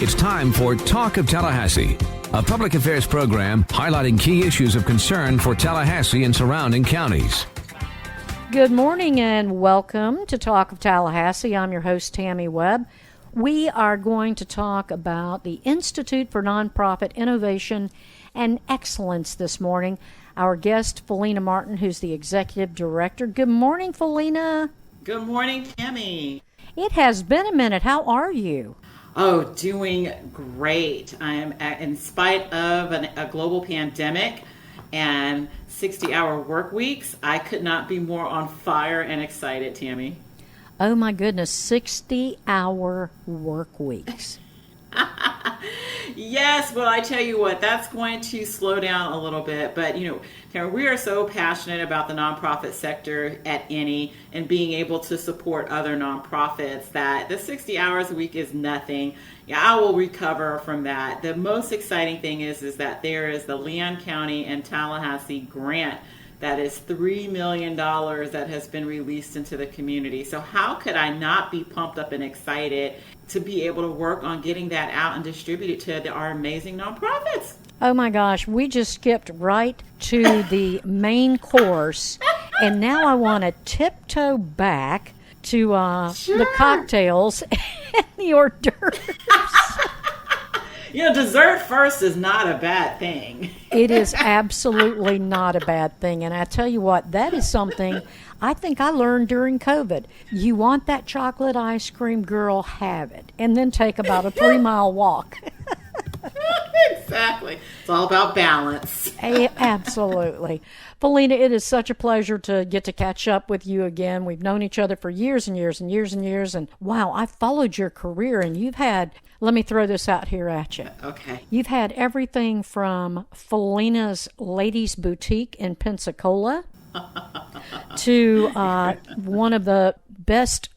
It's time for Talk of Tallahassee, a public affairs program highlighting key issues of concern for Tallahassee and surrounding counties. Good morning and welcome to Talk of Tallahassee. I'm your host, Tammy Webb. We are going to talk about the Institute for Nonprofit Innovation and Excellence this morning. Our guest, Felina Martin, who's the Executive Director. Good morning, Felina. Good morning, Tammy. It has been a minute. How are you? Oh, doing great. I am, in spite of a global pandemic and 60-hour work weeks, I could not be more on fire and excited, Tammy. Oh my goodness, 60-hour work weeks. Yes, well, I tell you what, that's going to slow down a little bit. But, Tamara, we are so passionate about the nonprofit sector at any and being able to support other nonprofits that the 60 hours a week is nothing. Yeah, I will recover from that. The most exciting thing is that there is the Leon County and Tallahassee grant that is $3 million that has been released into the community. So how could I not be pumped up and excited to be able to work on getting that out and distribute it to our amazing nonprofits? Oh my gosh, we just skipped right to the main course, and now I want to tiptoe back to the cocktails and the hors d'oeuvres. Dessert first is not a bad thing. It is absolutely not a bad thing. And I tell you what, that is something I think I learned during COVID. You want that chocolate ice cream, girl, have it. And then take about a 3-mile walk. Exactly. It's all about balance. Absolutely. Felina, it is such a pleasure to get to catch up with you again. We've known each other for years and years and years and years. And wow, I've followed your career, and you've had, let me throw this out here at you. Okay. You've had everything from Felina's Ladies Boutique in Pensacola to one of the best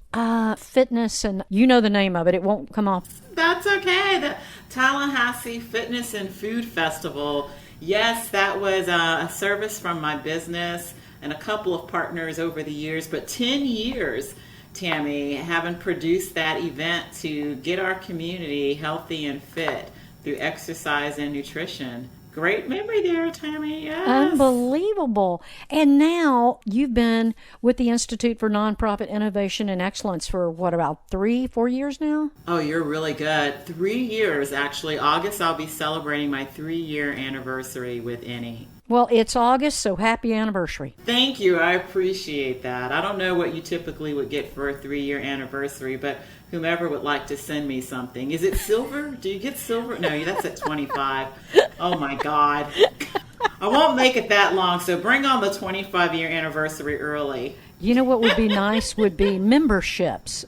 fitness, and you know the name of it. It won't come off. That's okay. The Tallahassee Fitness and Food Festival. Yes, that was a service from my business and a couple of partners over the years, but 10 years, Tammy, having produced that event to get our community healthy and fit through exercise and nutrition. Great memory there, Tammy. Yes. Unbelievable. And now you've been with the Institute for Nonprofit Innovation and Excellence for what, about 3-4 years now? Oh, you're really good. 3 years, actually. August, I'll be celebrating my 3-year anniversary with NE. Well, it's August, so happy anniversary. Thank you. I appreciate that. I don't know what you typically would get for a 3-year anniversary, but whomever would like to send me something. Is it silver? Do you get silver? No, that's at 25. Oh, my God. I won't make it that long, so bring on the 25-year anniversary early. You know what would be nice would be memberships.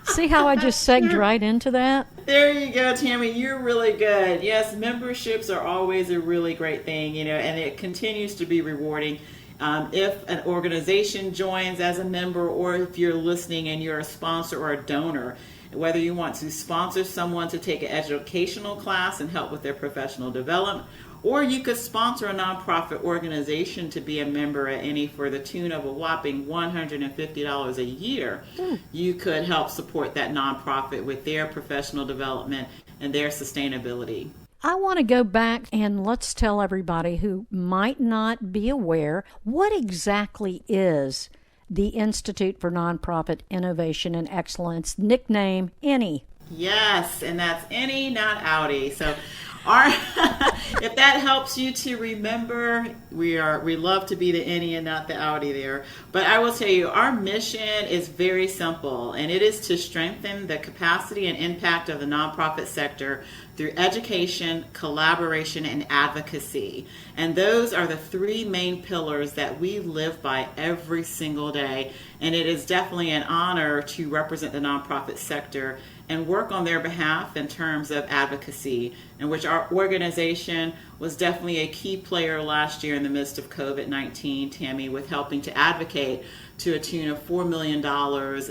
See how I just segued right into that? There you go, Tammy. You're really good. Yes, memberships are always a really great thing, and it continues to be rewarding. If an organization joins as a member, or if you're listening and you're a sponsor or a donor, whether you want to sponsor someone to take an educational class and help with their professional development, or you could sponsor a nonprofit organization to be a member at NE for the tune of a whopping $150 a year. You could help support that nonprofit with their professional development and their sustainability. I want to go back and let's tell everybody who might not be aware, what exactly is the Institute for Nonprofit Innovation and Excellence, nickname NE? Yes, and that's NE, not Audi. So if that helps you to remember, we love to be the NE and not the Audi there. But I will tell you, our mission is very simple, and it is to strengthen the capacity and impact of the nonprofit sector through education, collaboration, and advocacy. And those are the 3 main pillars that we live by every single day. And it is definitely an honor to represent the nonprofit sector and work on their behalf in terms of advocacy, in which our organization was definitely a key player last year in the midst of COVID-19, Tammy, with helping to advocate to a tune of $4 million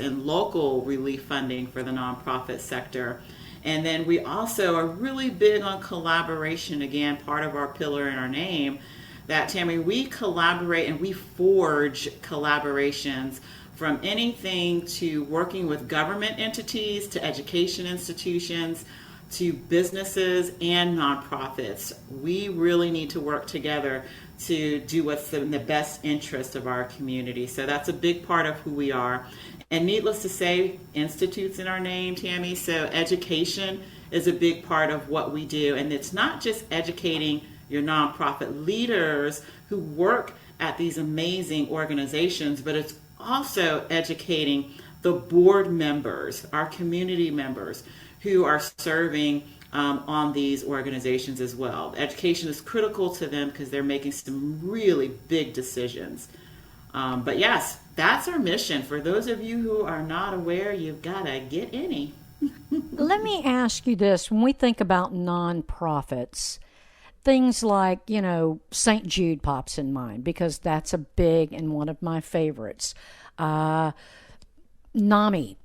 in local relief funding for the nonprofit sector. And then we also are really big on collaboration, again, part of our pillar in our name, that, Tammy, we collaborate and we forge collaborations from anything to working with government entities to education institutions to businesses and nonprofits. We really need to work together to do what's in the best interest of our community. So that's a big part of who we are. And needless to say, institutes in our name, Tammy. So education is a big part of what we do. And it's not just educating your nonprofit leaders who work at these amazing organizations, but it's also educating the board members, our community members who are serving on these organizations as well. Education is critical to them because they're making some really big decisions. But yes, that's our mission. For those of you who are not aware, you've got to get any. Let me ask you this. When we think about nonprofits, things like, St. Jude pops in mind because that's a big and one of my favorites. NAMI,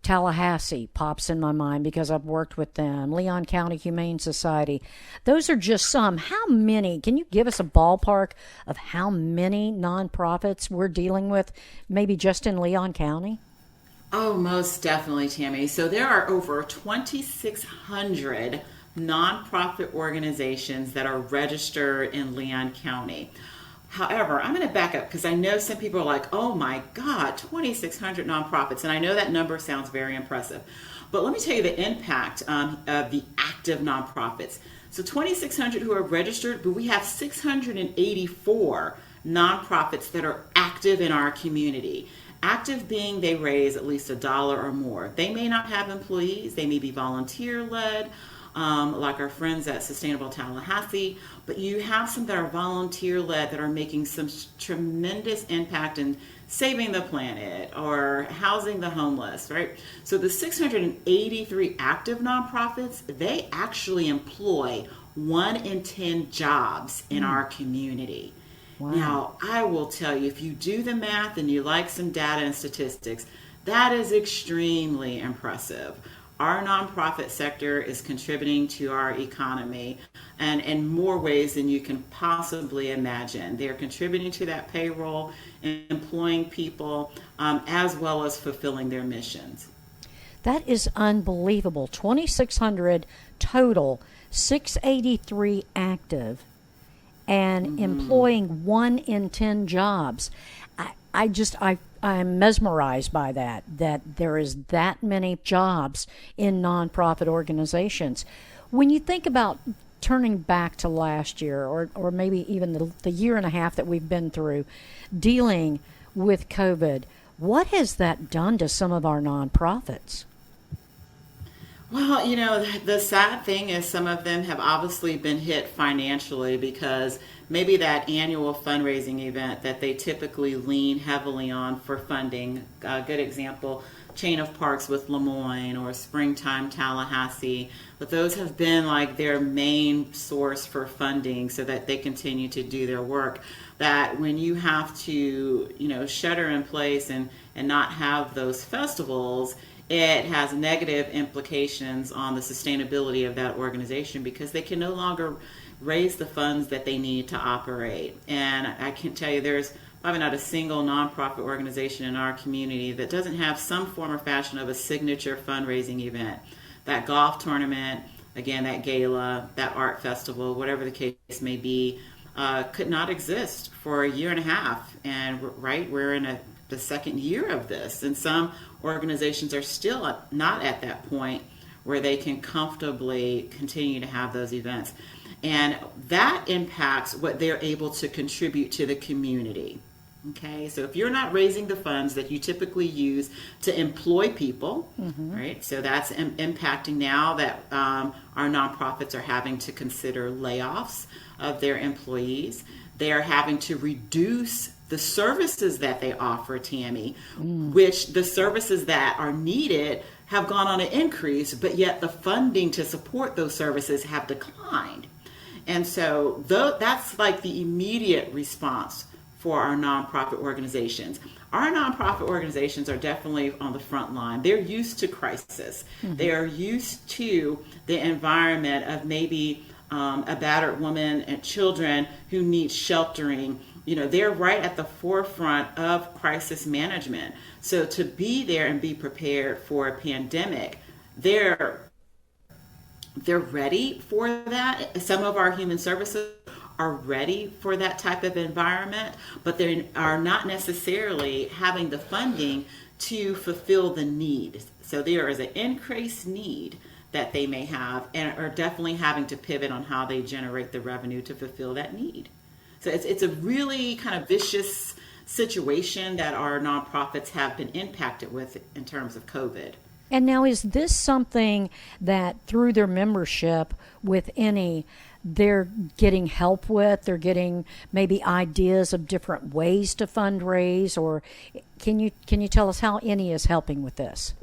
Tallahassee pops in my mind because I've worked with them. Leon County Humane Society. Those are just some. How many? Can you give us a ballpark of how many nonprofits we're dealing with, maybe just in Leon County? Oh, most definitely, Tammy. So there are over 2,600 nonprofit organizations that are registered in Leon County. However, I'm going to back up because I know some people are like, oh my God, 2,600 nonprofits. And I know that number sounds very impressive. But let me tell you the impact of the active nonprofits. So 2,600 who are registered, but we have 684 nonprofits that are active in our community. Active being they raise at least $1 or more. They may not have employees. They may be volunteer-led, like our friends at Sustainable Tallahassee, but you have some that are volunteer-led that are making some tremendous impact in saving the planet or housing the homeless, right? So the 683 active nonprofits, they actually employ 1 in 10 jobs in our community. Wow. Now, I will tell you, if you do the math and you like some data and statistics, that is extremely impressive. Our nonprofit sector is contributing to our economy and in more ways than you can possibly imagine. They're contributing to that payroll, employing people, as well as fulfilling their missions. That is unbelievable. 2,600 total, 683 active, and employing 1 in 10 jobs. I'm mesmerized by that there is that many jobs in nonprofit organizations. When you think about turning back to last year or maybe even the year and a half that we've been through dealing with COVID, what has that done to some of our nonprofits? Well, the sad thing is some of them have obviously been hit financially because maybe that annual fundraising event that they typically lean heavily on for funding, a good example, Chain of Parks with Lemoyne or Springtime Tallahassee, but those have been like their main source for funding so that they continue to do their work. That when you have to, shutter in place and not have those festivals, it has negative implications on the sustainability of that organization because they can no longer raise the funds that they need to operate. And I can tell you there's probably not a single nonprofit organization in our community that doesn't have some form or fashion of a signature fundraising event. That golf tournament, again, that gala, that art festival, whatever the case may be, could not exist for a year and a half. And we're in the second year of this. And some organizations are still not at that point where they can comfortably continue to have those events. And that impacts what they're able to contribute to the community. Okay, so if you're not raising the funds that you typically use to employ people, right? So that's impacting now that our nonprofits are having to consider layoffs of their employees. They are having to reduce the services that they offer, Tammy, which the services that are needed have gone on an increase, but yet the funding to support those services have declined. And so that's like the immediate response for our nonprofit organizations. Our nonprofit organizations are definitely on the front line. They're used to crisis. They are used to the environment of maybe a battered woman and children who need sheltering they're right at the forefront of crisis management. So to be there and be prepared for a pandemic, they're ready for that. Some of our human services are ready for that type of environment, but they are not necessarily having the funding to fulfill the need. So there is an increased need that they may have and are definitely having to pivot on how they generate the revenue to fulfill that need. So it's a really kind of vicious situation that our nonprofits have been impacted with in terms of COVID. And now, is this something that through their membership with any, they're getting help with? They're getting maybe ideas of different ways to fundraise, or can you tell us how any is helping with this?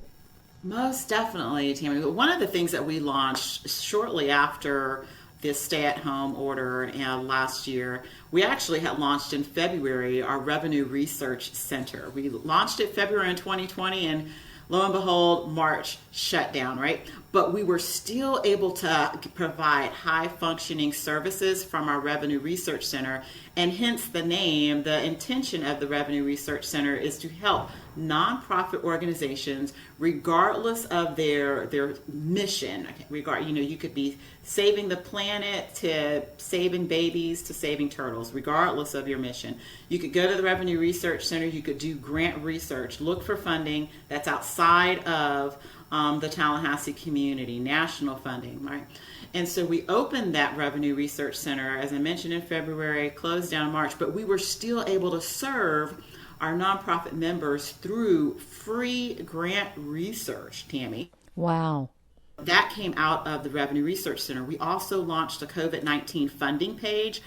Most definitely, Tammy. One of the things that we launched shortly after this stay-at-home order last year, we actually had launched in February our Revenue Research Center. We launched it February in 2020, and lo and behold, March shut down, right? But we were still able to provide high-functioning services from our Revenue Research Center, and hence the name. The intention of the Revenue Research Center is to help nonprofit organizations, regardless of their mission. You could be saving the planet to saving babies to saving turtles, regardless of your mission. You could go to the Revenue Research Center. You could do grant research, look for funding that's outside of the Tallahassee community, national funding, right? And so we opened that Revenue Research Center, as I mentioned, in February, closed down in March, but we were still able to serve our nonprofit members through free grant research, Tammy. Wow. That came out of the Revenue Research Center. We also launched a COVID-19 funding page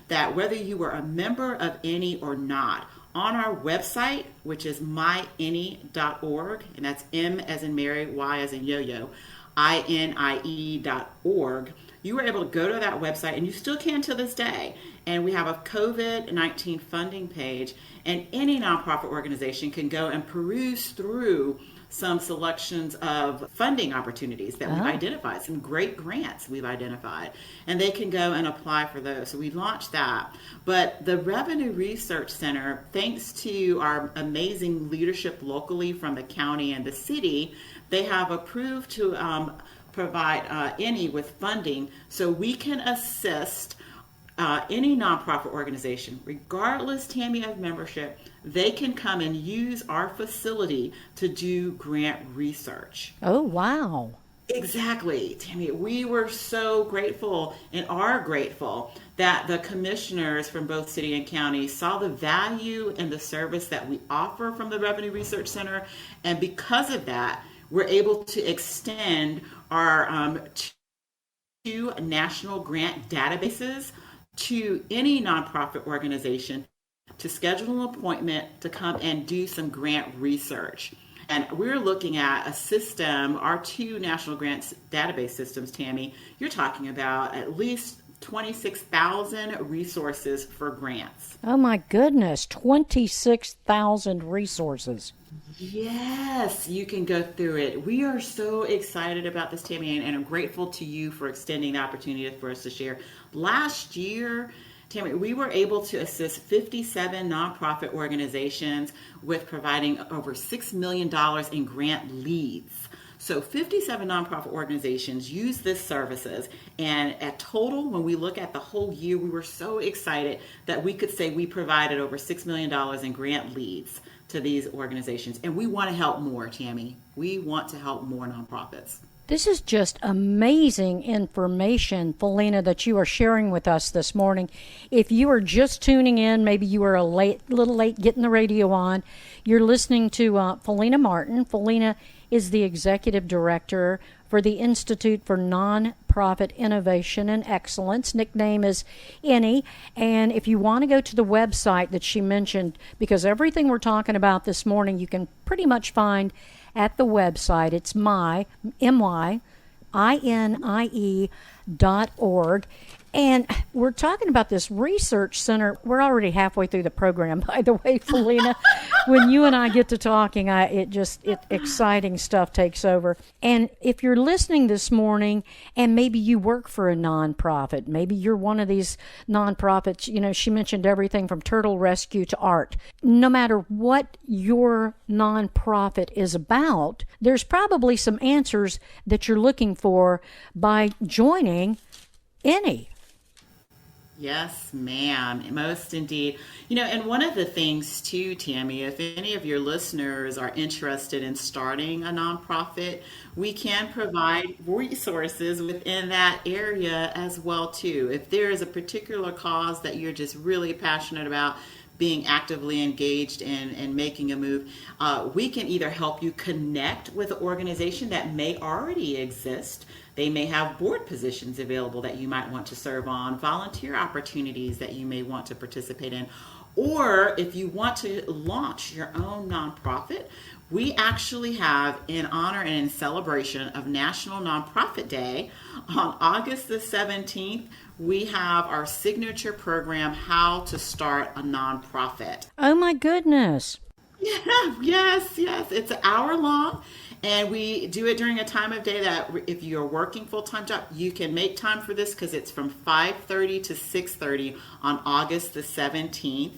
that whether you were a member of any or not, on our website, which is myany.org, and that's M as in Mary, Y as in yo-yo, INIE.org, you were able to go to that website, and you still can to this day. And we have a COVID-19 funding page, and any nonprofit organization can go and peruse through some selections of funding opportunities that we've identified, some great grants we've identified, and they can go and apply for those. So we launched that. But the Revenue Research Center, thanks to our amazing leadership locally from the county and the city, they have approved to provide any with funding so we can assist any nonprofit organization, regardless, Tammy, of membership. They can come and use our facility to do grant research. Oh, wow. Exactly, Tammy. We were so grateful and are grateful that the commissioners from both city and county saw the value in the service that we offer from the Revenue Research Center. And because of that, we're able to extend our two national grant databases to any nonprofit organization to schedule an appointment to come and do some grant research. And we're looking at a system, our two national grants database systems, Tammy, you're talking about at least 26,000 resources for grants. Oh my goodness, 26,000 resources. Yes, you can go through it. We are so excited about this, Tammy, and I'm grateful to you for extending the opportunity for us to share. Last year, Tammy, we were able to assist 57 nonprofit organizations with providing over $6 million in grant leads. So 57 nonprofit organizations use this services, and at total, when we look at the whole year, we were so excited that we could say we provided over $6 million in grant leads to these organizations. And we want to help more, Tammy. We want to help more nonprofits. This is just amazing information, Felina, that you are sharing with us this morning. If you are just tuning in, maybe you were a little late getting the radio on, you're listening to Felina Martin. Felina is the executive director for the Institute for Nonprofit Innovation and Excellence. Nickname is INNY. And if you want to go to the website that she mentioned, because everything we're talking about this morning, you can pretty much find at the website. It's myINIE.org. And we're talking about this research center. We're already halfway through the program, by the way, Felina. When you and I get to talking, exciting stuff takes over. And if you're listening this morning and maybe you work for a nonprofit, maybe you're one of these nonprofits, she mentioned everything from turtle rescue to art. No matter what your nonprofit is about, there's probably some answers that you're looking for by joining any. Yes, ma'am. Most indeed. And one of the things too, Tammy, if any of your listeners are interested in starting a nonprofit, we can provide resources within that area as well too. If there is a particular cause that you're just really passionate about, being actively engaged in making a move, we can either help you connect with an organization that may already exist. They may have board positions available that you might want to serve on, volunteer opportunities that you may want to participate in. Or if you want to launch your own nonprofit, we actually have, in honor and in celebration of National Nonprofit Day, on August the 17th, we have our signature program, How to Start a Nonprofit. Oh my goodness. Yeah, yes. It's an hour long, and we do it during a time of day that if you're working full-time job, you can make time for this because it's from 5:30 to 6:30 on August the 17th.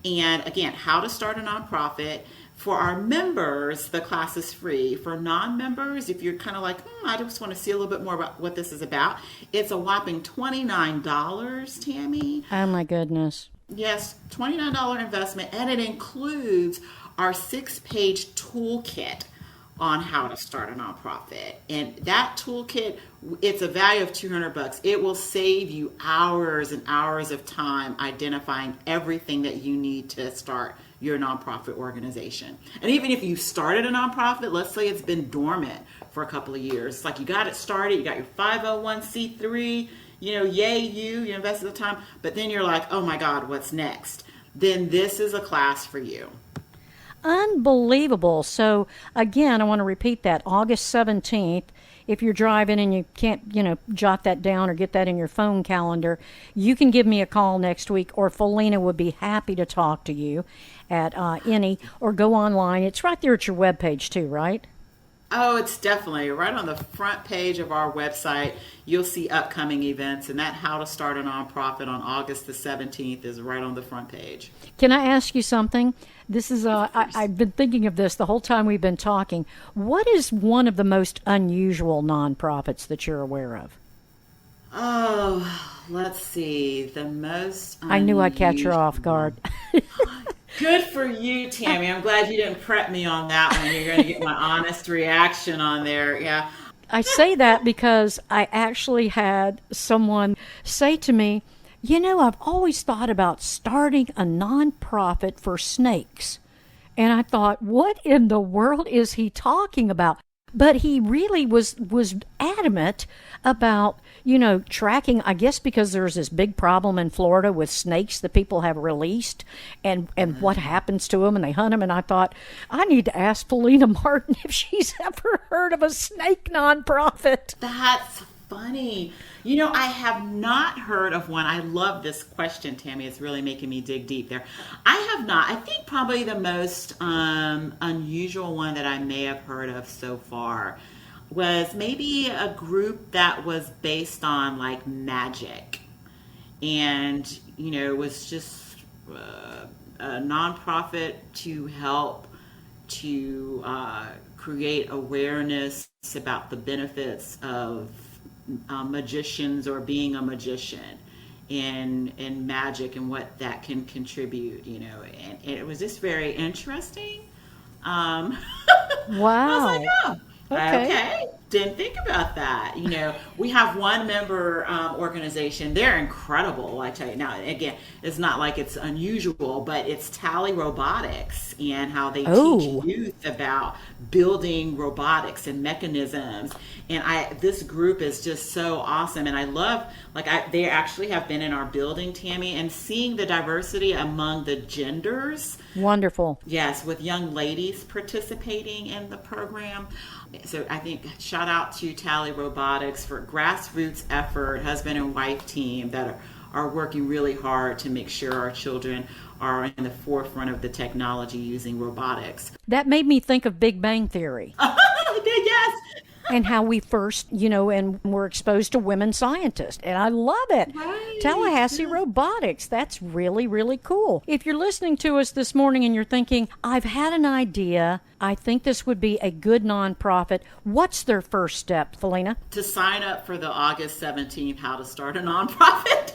And again, how to start a nonprofit. For our members, the class is free. For non-members, if you're kind of like, I just want to see a little bit more about what this is about, it's a whopping $29, Tammy. Oh my goodness. Yes, $29 investment, and it includes our 6-page toolkit on how to start a nonprofit. And that toolkit, it's a value of $200. It will save you hours and hours of time identifying everything that you need to start your nonprofit organization. And even if you started a nonprofit, let's say it's been dormant for a couple of years, it's like you got it started, you got your 501c3, yay you invested the time, but then you're like, oh my God, what's next? Then this is a class for you. Unbelievable. So again, I want to repeat that, August 17th. If you're driving and you can't, jot that down or get that in your phone calendar, you can give me a call next week, or Felina would be happy to talk to you at any, or go online. It's right there at your webpage too, right? Oh, it's definitely right on the front page of our website. You'll see upcoming events, and that How to Start a Nonprofit on August the 17th is right on the front page. Can I ask you something? This is I've been thinking of this the whole time we've been talking. What is one of the most unusual nonprofits that you're aware of? Oh, let's see. The most unusual. I knew I'd catch her off guard. Good for you, Tammy. I'm glad you didn't prep me on that one. You're going to get my honest reaction on there. Yeah. I say that because I actually had someone say to me, I've always thought about starting a nonprofit for snakes. And I thought, what in the world is he talking about? But he really was adamant about, tracking, I guess because there's this big problem in Florida with snakes that people have released and what happens to them, and they hunt them. And I thought, I need to ask Felina Martin if she's ever heard of a snake nonprofit. That's funny. I have not heard of one. I love this question, Tammy. It's really making me dig deep there. I have not. I think probably the most unusual one that I may have heard of so far was maybe a group that was based on like magic. And, it was just a nonprofit to help to create awareness about the benefits of magicians or being a magician and magic and what that can contribute, and it was just very interesting. Wow. I was like, okay. Didn't think about that. We have one member organization. They're incredible, I tell you. Now, again, it's not like it's unusual, but it's Tally Robotics and how they teach youth about building robotics and mechanisms. And this group is just so awesome. And I love, they actually have been in our building, Tammy, and seeing the diversity among the genders. Wonderful. Yes, with young ladies participating in the program. So I think shout out to Tally Robotics for grassroots effort, husband and wife team that are working really hard to make sure our children are in the forefront of the technology using robotics. That made me think of Big Bang Theory. Yes. And how we first, and were exposed to women scientists. And I love it. Right. Tallahassee Robotics. That's really, really cool. If you're listening to us this morning and you're thinking, I've had an idea, I think this would be a good nonprofit, what's their first step, Felina? To sign up for the August 17th How to Start a Nonprofit.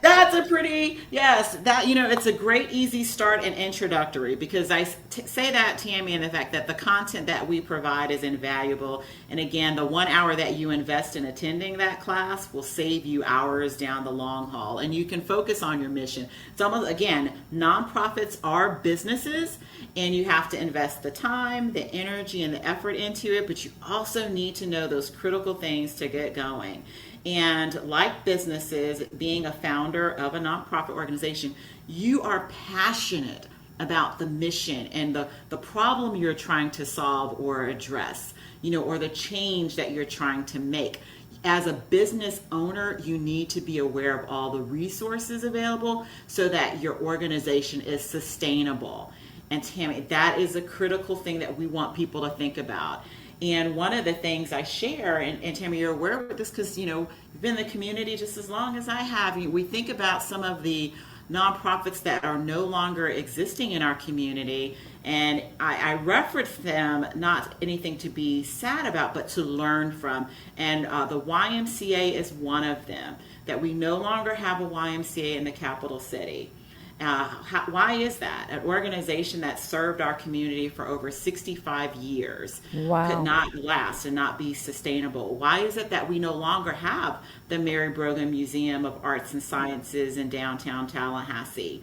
That's a pretty, yes, that, it's a great, easy start and introductory, because I say that, Tammy, and the fact that the content that we provide is invaluable. And again, the 1 hour that you invest in attending that class will save you hours down the long haul, and you can focus on your mission. It's almost, again, nonprofits are businesses, and you have to invest the time, the energy, and the effort into it, but you also need to know those critical things to get going. And like businesses, being a founder of a nonprofit organization, you are passionate about the mission and the problem you're trying to solve or address, or the change that you're trying to make. As a business owner, you need to be aware of all the resources available so that your organization is sustainable. And Tammy, that is a critical thing that we want people to think about. And one of the things I share, and Tammy, you're aware of this because, you've been in the community just as long as I have. We think about some of the nonprofits that are no longer existing in our community, and I reference them, not anything to be sad about, but to learn from. And the YMCA is one of them, that we no longer have a YMCA in the capital city. Why is that? An organization that served our community for over 65 years could not last and not be sustainable. Why is it that we no longer have the Mary Brogan Museum of Arts and Sciences in downtown Tallahassee?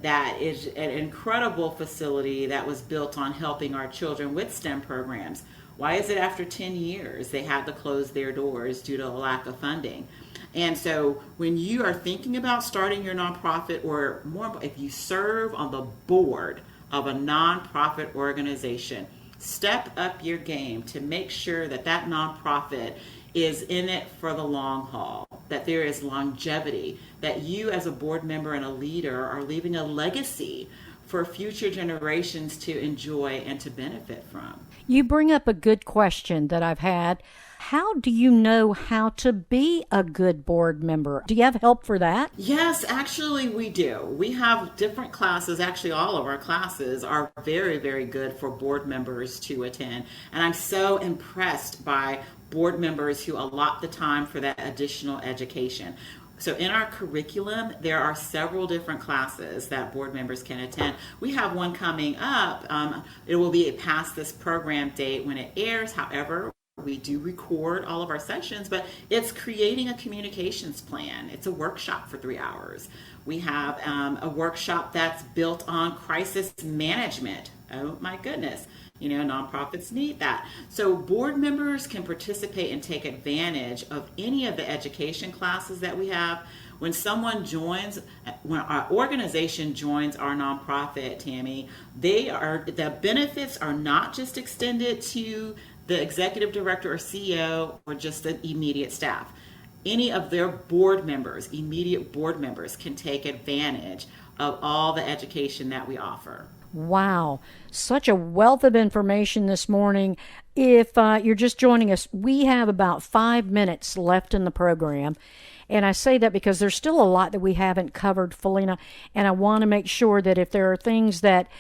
That is an incredible facility that was built on helping our children with STEM programs. Why is it after 10 years they had to close their doors due to a lack of funding? And so when you are thinking about starting your nonprofit, or more, if you serve on the board of a nonprofit organization, step up your game to make sure that that nonprofit is in it for the long haul, that there is longevity, that you as a board member and a leader are leaving a legacy for future generations to enjoy and to benefit from. You bring up a good question that I've had. How do you know how to be a good board member? Do you have help for that? Yes, actually we do. We have different classes. Actually, all of our classes are very, very good for board members to attend. And I'm so impressed by board members who allot the time for that additional education. So in our curriculum, there are several different classes that board members can attend. We have one coming up. It will be past this program date when it airs. However, we do record all of our sessions, but it's creating a communications plan. It's a workshop for 3 hours. We have a workshop that's built on crisis management. Oh my goodness. Nonprofits need that. So board members can participate and take advantage of any of the education classes that we have. When our organization joins our nonprofit, Tammy, the benefits are not just extended to the executive director or CEO or just the immediate staff. Any of their board members, immediate board members, can take advantage of all the education that we offer. Wow, such a wealth of information this morning. If you're just joining us, we have about 5 minutes left in the program. And I say that because there's still a lot that we haven't covered, Felina, and I want to make sure that if there are things that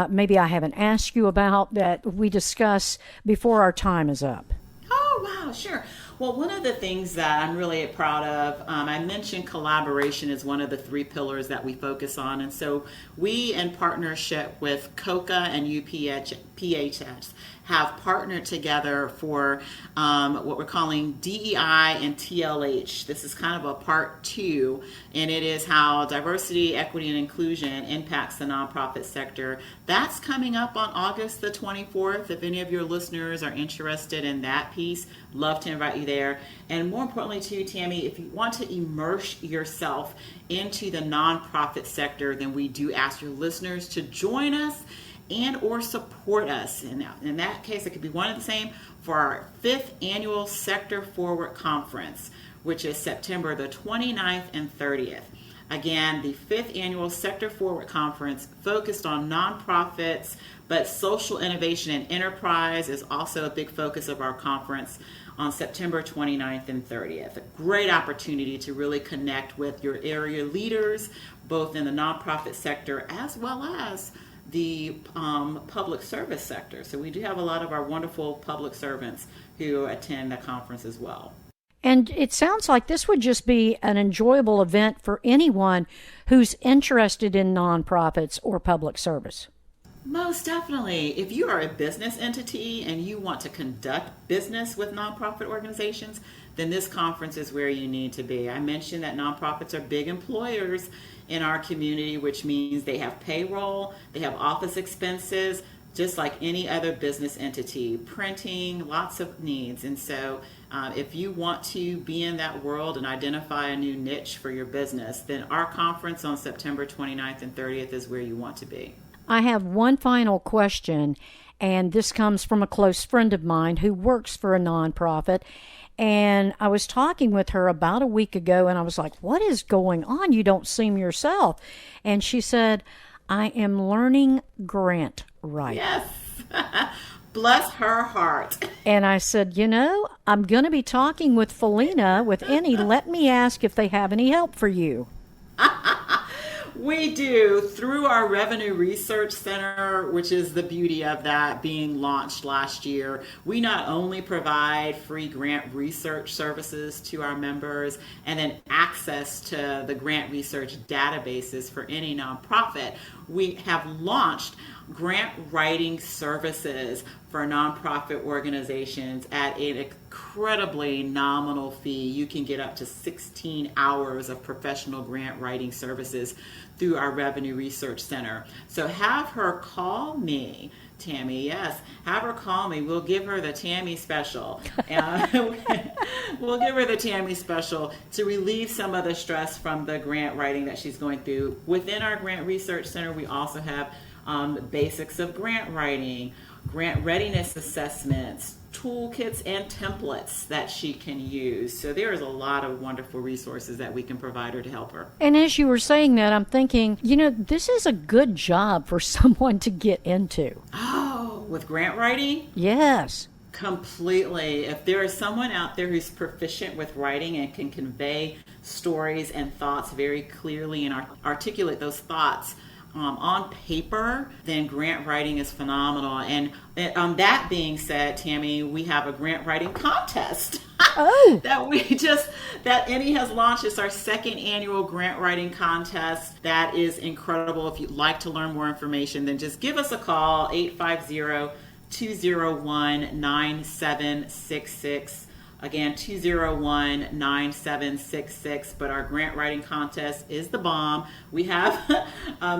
maybe I haven't asked you about that we discuss before our time is up. Oh, wow, sure. Well, one of the things that I'm really proud of, I mentioned collaboration is one of the 3 pillars that we focus on. And so we, in partnership with COCA and UPHS, have partnered together for what we're calling DEI and TLH. This is kind of a part 2, and it is how diversity, equity, and inclusion impacts the nonprofit sector. That's coming up on August the 24th. If any of your listeners are interested in that piece, love to invite you there. And more importantly too, Tammy, if you want to immerse yourself into the nonprofit sector, then we do ask your listeners to join us and or support us. And in that case, it could be one and the same for our 5th annual Sector Forward Conference, which is September the 29th and 30th. Again, the 5th annual Sector Forward Conference focused on nonprofits, but social innovation and enterprise is also a big focus of our conference on September 29th and 30th. A great opportunity to really connect with your area leaders, both in the nonprofit sector as well as the public service sector. So we do have a lot of our wonderful public servants who attend the conference as well. And it sounds like this would just be an enjoyable event for anyone who's interested in nonprofits or public service. Most definitely. If you are a business entity and you want to conduct business with nonprofit organizations, then this conference is where you need to be. I mentioned that nonprofits are big employers in our community, which means they have payroll, they have office expenses, just like any other business entity, printing, lots of needs. And so if you want to be in that world and identify a new niche for your business, then our conference on September 29th and 30th is where you want to be. I have one final question, and this comes from a close friend of mine who works for a nonprofit. And I was talking with her about a week ago, and I was like, what is going on? You don't seem yourself. And she said, I am learning grant writing. Yes. Bless her heart. And I said, I'm going to be talking with Felina, with Any. Let me ask if they have any help for you. We do. Through our Revenue Research Center, which is the beauty of that being launched last year, we not only provide free grant research services to our members and then access to the grant research databases for any nonprofit, we have launched grant writing services for nonprofit organizations at an incredibly nominal fee. You can get up to 16 hours of professional grant writing services through our Revenue Research Center. So have her call me, Tammy. Yes, have her call me. We'll give her the Tammy special. We'll give her the Tammy special to relieve some of the stress from the grant writing that she's going through. Within our Grant Research Center, we also have basics of grant writing, grant readiness assessments, toolkits and templates that she can use. So there is a lot of wonderful resources that we can provide her to help her. And as you were saying that, I'm thinking, this is a good job for someone to get into. Oh, with grant writing? Yes. Completely. If there is someone out there who's proficient with writing and can convey stories and thoughts very clearly and articulate those thoughts on paper, then grant writing is phenomenal. And that being said, Tammy, we have a grant writing contest. Oh. that Any has launched. It's our 2nd annual grant writing contest. That is incredible. If you'd like to learn more information, then just give us a call, 850-201-9766. Again, 201-9766. But our grant writing contest is the bomb. We have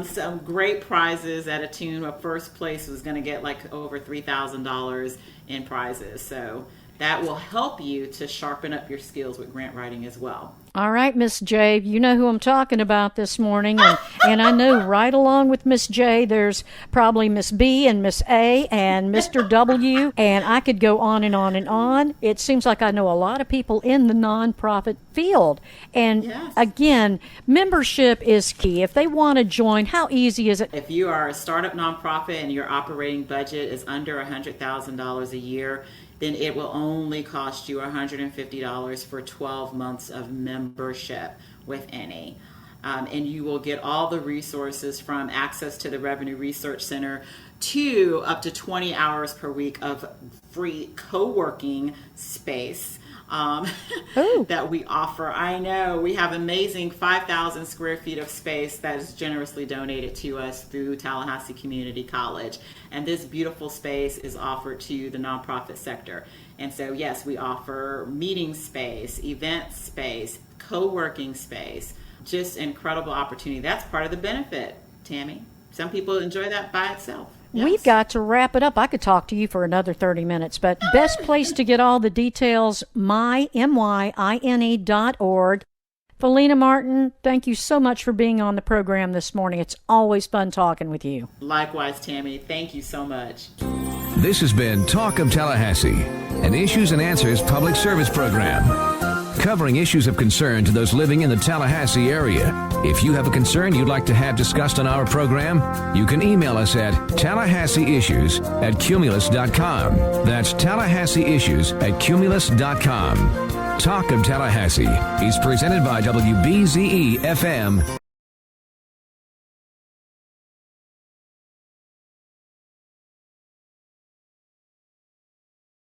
some great prizes at a tune of first place was going to get like over $3,000 in prizes. So that will help you to sharpen up your skills with grant writing as well. All right, Miss J, you know who I'm talking about this morning. And I know right along with Miss J, there's probably Miss B and Miss A and Mr. W, and I could go on and on and on. It seems like I know a lot of people in the nonprofit field. And yes. Again, membership is key. If they want to join, how easy is it? If you are a startup nonprofit and your operating budget is under $100,000 a year, then it will only cost you $150 for 12 months of membership with Any. And you will get all the resources from access to the Revenue Research Center to up to 20 hours per week of free co-working space that we offer. I know we have amazing 5,000 square feet of space that is generously donated to us through Tallahassee Community College. And this beautiful space is offered to the nonprofit sector. And so, yes, we offer meeting space, event space, co-working space, just incredible opportunity. That's part of the benefit, Tammy. Some people enjoy that by itself. Yes. We've got to wrap it up. I could talk to you for another 30 minutes, but best place to get all the details, myine.org. Felina Martin, thank you so much for being on the program this morning. It's always fun talking with you. Likewise, Tammy. Thank you so much. This has been Talk of Tallahassee, an Issues and Answers public service program, covering issues of concern to those living in the Tallahassee area. If you have a concern you'd like to have discussed on our program, you can email us at tallahasseeissues@cumulus.com. That's tallahasseeissues@cumulus.com. Talk of Tallahassee is presented by WBZE-FM